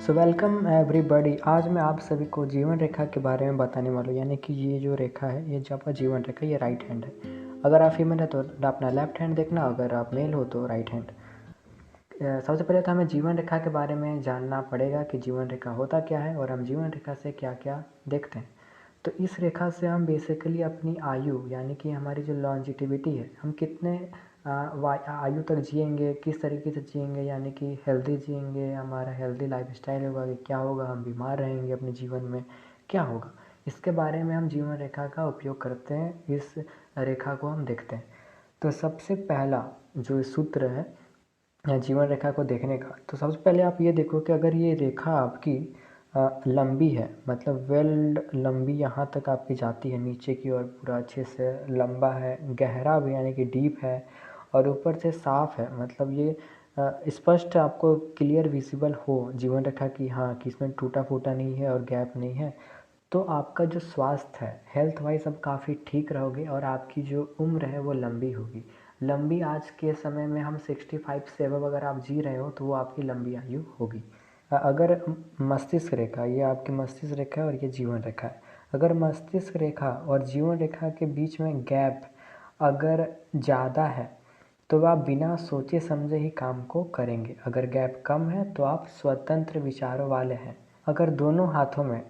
Welcome everybody. आज मैं आप सभी को जीवन रेखा के बारे में बताने वाला हूँ। यानी कि ये जो रेखा है, ये जो आपका जीवन रेखा, ये राइट हैंड है। अगर आप फीमेल है तो अपना लेफ्ट हैंड देखना, अगर आप मेल हो तो राइट हैंड। सबसे पहले तो हमें जीवन रेखा के बारे में जानना पड़ेगा कि जीवन रेखा होता क्या है और हम जीवन रेखा से क्या क्या देखते हैं। तो इस रेखा से हम बेसिकली अपनी आयु, यानी कि हमारी जो लॉन्जिटिविटी है, हम कितने आयु तक जिएंगे, किस तरीके से जिएंगे, यानी कि हेल्दी जिएंगे, हमारा हेल्दी लाइफस्टाइल होगा कि क्या होगा, हम बीमार रहेंगे अपने जीवन में, क्या होगा, इसके बारे में हम जीवन रेखा का उपयोग करते हैं। इस रेखा को हम देखते हैं। तो सबसे पहला जो सूत्र है या जीवन रेखा को देखने का, तो सबसे पहले आप ये देखो कि अगर ये रेखा आपकी लंबी है, मतलब वेल लंबी, यहाँ तक आपकी जाती है नीचे की ओर, पूरा अच्छे से लंबा है, गहरा भी यानी कि डीप है, और ऊपर से साफ है, मतलब ये स्पष्ट आपको क्लियर विजिबल हो जीवन रेखा की, हाँ, कि इसमें टूटा फूटा नहीं है और गैप नहीं है, तो आपका जो स्वास्थ्य है, हेल्थ वाइज अब काफ़ी ठीक रहोगे और आपकी जो उम्र है वो लंबी होगी। लंबी आज के समय में हम 65 से अब अगर आप जी रहे हो तो वो आपकी लंबी आयु होगी। अगर मस्तिष्क रेखा, ये आपकी मस्तिष्क रेखा है और ये जीवन रेखा है। अगर मस्तिष्क रेखा और जीवन रेखा के बीच में गैप अगर ज़्यादा है तो आप बिना सोचे समझे ही काम को करेंगे। अगर गैप कम है तो आप स्वतंत्र विचारों वाले हैं। अगर दोनों हाथों में,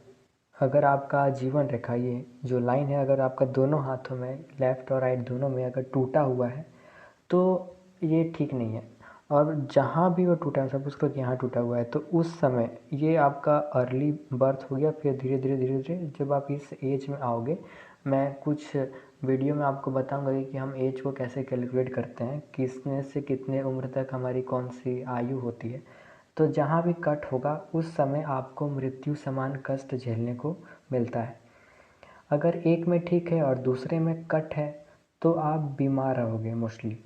अगर आपका जीवन रेखा, ये जो लाइन है, अगर आपका दोनों हाथों में, लेफ़्ट और राइट दोनों में अगर टूटा हुआ है तो ये ठीक नहीं है। और जहाँ भी वो टूटा है, सपोज करो कि यहाँ टूटा हुआ है, तो उस समय ये आपका अर्ली बर्थ हो गया। फिर धीरे धीरे जब आप इस एज में आओगे, मैं कुछ वीडियो में आपको बताऊंगा कि हम एज को कैसे कैलकुलेट करते हैं, कितने से कितने उम्र तक हमारी कौन सी आयु होती है। तो जहाँ भी कट होगा उस समय आपको मृत्यु समान कष्ट झेलने को मिलता है। अगर एक में ठीक है और दूसरे में कट है तो आप बीमार रहोगे मोस्टली।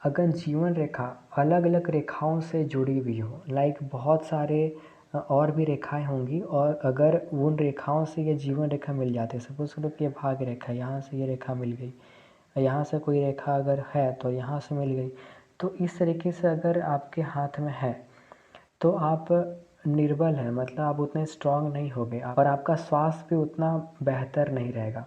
अगर जीवन रेखा अलग अलग रेखाओं से जुड़ी हुई हो, लाइक बहुत सारे और भी रेखाएं होंगी, और अगर उन रेखाओं से ये जीवन रेखा मिल जाती है, सपोज करो कि ये भाग्य रेखा, यहाँ से ये रेखा मिल गई, यहाँ से कोई रेखा अगर है तो यहाँ से मिल गई, तो इस तरीके से अगर आपके हाथ में है तो आप निर्बल हैं, मतलब आप उतने स्ट्रांग नहीं होगे और आपका स्वास्थ्य भी उतना बेहतर नहीं रहेगा।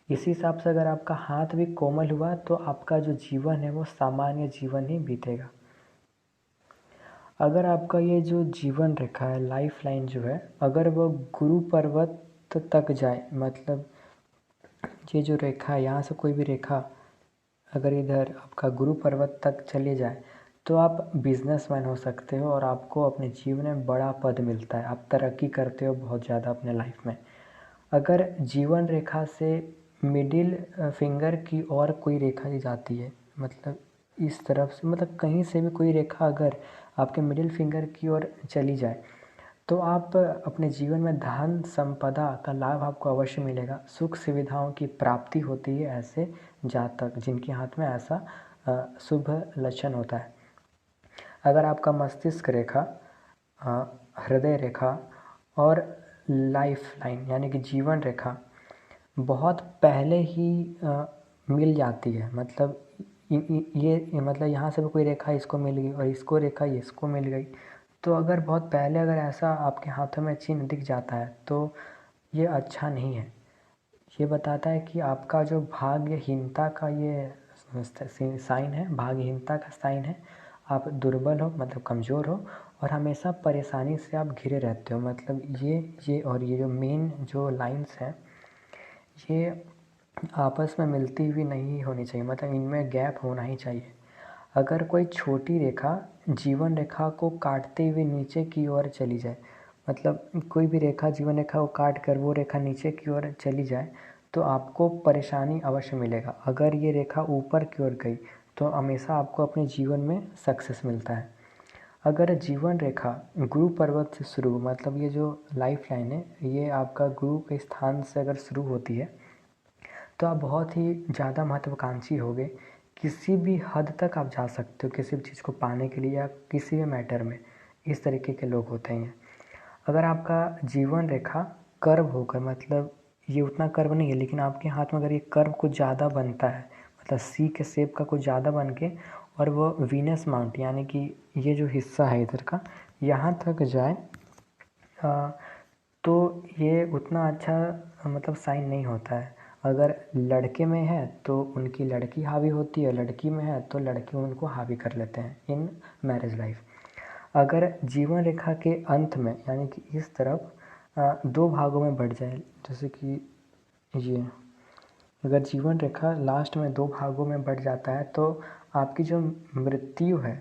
इसी हिसाब से अगर आपका हाथ भी कोमल हुआ तो आपका जो जीवन है वो सामान्य जीवन ही बीतेगा। अगर आपका ये जो जीवन रेखा है, लाइफ लाइन जो है, अगर वो गुरु पर्वत तक जाए, मतलब ये जो रेखा है, यहाँ से कोई भी रेखा अगर इधर आपका गुरु पर्वत तक चले जाए तो आप बिजनेसमैन हो सकते हो और आपको अपने जीवन में बड़ा पद मिलता है, आप तरक्की करते हो बहुत ज़्यादा अपने लाइफ में। अगर जीवन रेखा से मिडिल फिंगर की और कोई रेखा दी जाती है, मतलब इस तरफ से, मतलब कहीं से भी कोई रेखा अगर आपके मिडिल फिंगर की ओर चली जाए तो आप अपने जीवन में धन संपदा का लाभ आपको अवश्य मिलेगा। सुख सुविधाओं की प्राप्ति होती है ऐसे जातक जिनके हाथ में ऐसा शुभ लक्षण होता है। अगर आपका मस्तिष्क रेखा, हृदय रेखा और लाइफ लाइन यानी कि जीवन रेखा बहुत पहले ही मिल जाती है, मतलब ये मतलब यहाँ से भी कोई रेखा इसको मिल गई और इसको रेखा इसको मिल गई, तो अगर बहुत पहले अगर ऐसा आपके हाथों में चिन्ह दिख जाता है तो ये अच्छा नहीं है। ये बताता है कि आपका जो भाग्यहीनता का ये साइन है, भाग्यहीनता का साइन है। आप दुर्बल हो, मतलब कमज़ोर हो, और हमेशा परेशानी से आप घिरे रहते हो। मतलब ये और ये जो मेन जो लाइंस हैं, ये आपस में मिलती हुई नहीं होनी चाहिए, मतलब इनमें गैप होना ही चाहिए। अगर कोई छोटी रेखा जीवन रेखा को काटते हुए नीचे की ओर चली जाए, मतलब कोई भी रेखा जीवन रेखा को काट कर वो रेखा नीचे की ओर चली जाए तो आपको परेशानी अवश्य मिलेगा। अगर ये रेखा ऊपर की ओर गई तो हमेशा आपको अपने जीवन में सक्सेस मिलता है। अगर जीवन रेखा गुरु पर्वत से शुरू, मतलब ये जो लाइफ लाइन है ये आपका गुरु के स्थान से अगर शुरू होती है तो आप बहुत ही ज़्यादा महत्वाकांक्षी होगे। किसी भी हद तक आप जा सकते हो किसी भी चीज़ को पाने के लिए या किसी भी मैटर में, इस तरीके के लोग होते हैं। अगर आपका जीवन रेखा कर्व होकर, मतलब ये उतना कर्व नहीं है लेकिन आपके हाथ में अगर ये कर्व कुछ ज़्यादा बनता है, मतलब सी के शेप का कुछ ज़्यादा बन के, और वो वीनस माउंट यानी कि ये जो हिस्सा है इधर का, यहाँ तक जाए तो ये उतना अच्छा मतलब साइन नहीं होता है। अगर लड़के में है तो उनकी लड़की हावी होती है, लड़की में है तो लड़के उनको हावी कर लेते हैं इन मैरिज लाइफ। अगर जीवन रेखा के अंत में यानी कि इस तरफ दो भागों में बढ़ जाए, जैसे कि ये अगर जीवन रेखा लास्ट में दो भागों में बढ़ जाता है तो आपकी जो मृत्यु है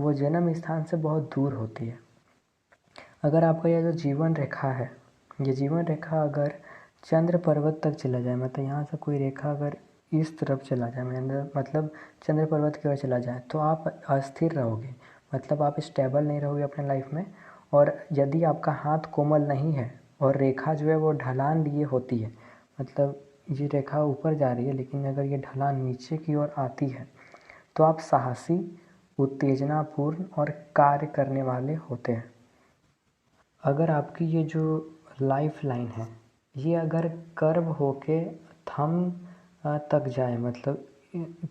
वो जन्म स्थान से बहुत दूर होती है। अगर आपका यह जो जीवन रेखा है, ये जीवन रेखा अगर चंद्र पर्वत तक चला जाए, मतलब यहाँ से कोई रेखा अगर इस तरफ चला जाए, मतलब चंद्र पर्वत की ओर चला जाए, तो आप अस्थिर रहोगे, मतलब आप स्टेबल नहीं रहोगे अपने लाइफ में। और यदि आपका हाथ कोमल नहीं है और रेखा जो है वो ढलान लिए होती है, मतलब ये रेखा ऊपर जा रही है लेकिन अगर ये ढलान नीचे की ओर आती है, तो आप साहसी, उत्तेजनापूर्ण और कार्य करने वाले होते हैं। अगर आपकी ये जो लाइफ लाइन है ये अगर कर्व होके थंब तक जाए, मतलब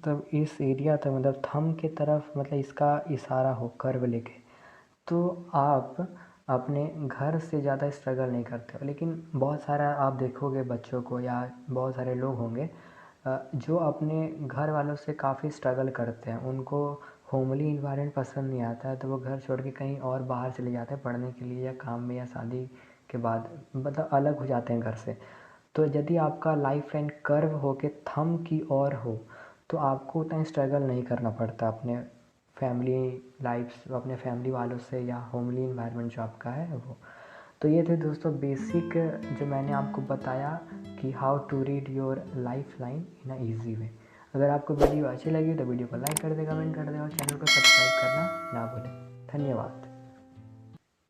तब इस एरिया तक, मतलब थंब के तरफ, मतलब इसका इशारा हो कर्व लेके, तो आप अपने घर से ज़्यादा स्ट्रगल नहीं करते हो। लेकिन बहुत सारा आप देखोगे बच्चों को या बहुत सारे लोग होंगे जो अपने घर वालों से काफ़ी स्ट्रगल करते हैं, उनको होमली इन्वायरमेंट पसंद नहीं आता है तो वो घर छोड़ के कहीं और बाहर चले जाते हैं पढ़ने के लिए या काम में, या शादी के बाद मतलब अलग हो जाते हैं घर से। तो यदि आपका लाइफ लाइन कर्व हो के थंब की ओर हो तो आपको उतना स्ट्रगल नहीं करना पड़ता अपने फैमिली लाइफ, अपने फैमिली वालों से या होमली इन्वायरमेंट जो आपका है वो। तो ये थे दोस्तों बेसिक जो मैंने आपको बताया कि how to read your life line in a easy way. अगर आपको वीडियो अच्छी लगी तो वीडियो को लाइक कर दे, कमेंट कर दे और चैनल को सब्सक्राइब करना ना भूलें। धन्यवाद।